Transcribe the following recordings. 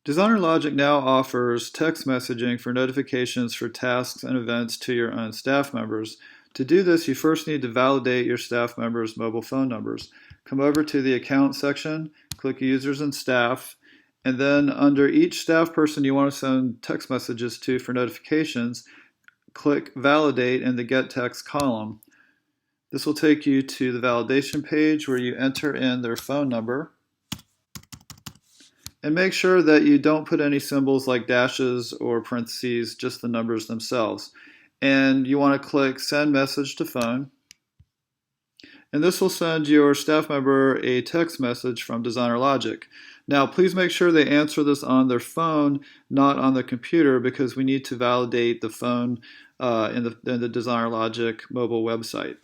DesignerLogic now offers text messaging for notifications for tasks and events to your own staff members. To do this, you first need to validate your staff members' mobile phone numbers. Come over to the Account section, click Users and Staff, and then under each staff person you want to send text messages to for notifications, click Validate in the Get Text column. This will take you to the validation page where you enter in their phone number. And make sure that you don't put any symbols like dashes or parentheses, just the numbers themselves. And you want to click Send Message to Phone. And this will send your staff member a text message from DesignerLogic. Now, please make sure they answer this on their phone, not on the computer, because we need to validate the phone in the DesignerLogic mobile website.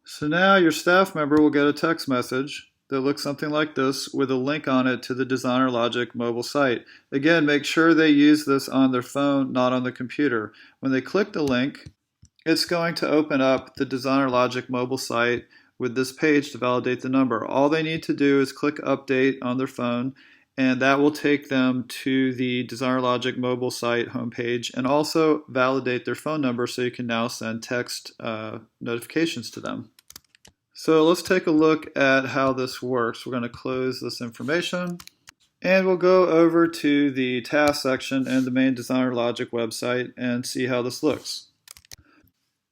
So now your staff member will get a text message that looks something like this with a link on it to the DesignerLogic mobile site. Again, make sure they use this on their phone, not on the computer. When they click the link, it's going to open up the DesignerLogic mobile site with this page to validate the number. All they need to do is click Update on their phone, and that will take them to the DesignerLogic mobile site homepage and also validate their phone number so you can now send text notifications to them. So let's take a look at how this works. We're going to close this information and we'll go over to the task section in the main DesignerLogic website and see how this looks.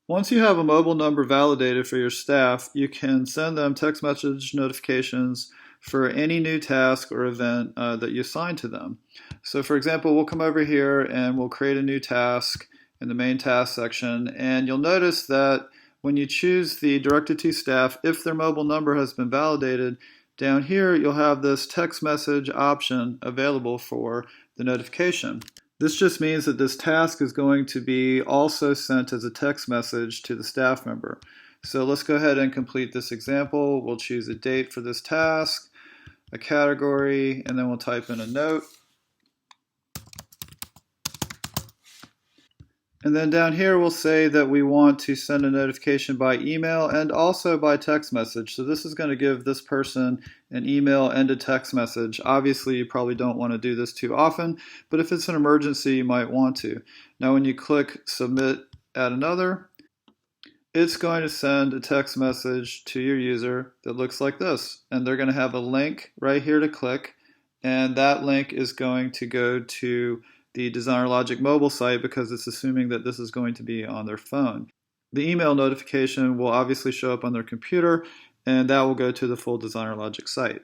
Once you have a mobile number validated for your staff, you can send them text message notifications for any new task or event that you assign to them. So for example, we'll come over here and we'll create a new task in the main task section, and you'll notice that when you choose the Directed to Staff, if their mobile number has been validated, down here you'll have this text message option available for the notification. This just means that this task is going to be also sent as a text message to the staff member. So let's go ahead and complete this example. We'll choose a date for this task, a category, and then we'll type in a note. And then down here we'll say that we want to send a notification by email and also by text message. So this is going to give this person an email and a text message. Obviously you probably don't want to do this too often, but if it's an emergency you might want to. Now when you click Submit, Add Another, it's going to send a text message to your user that looks like this. And they're going to have a link right here to click, and that link is going to go to the DesignerLogic mobile site because it's assuming that this is going to be on their phone. The email notification will obviously show up on their computer, and that will go to the full DesignerLogic site.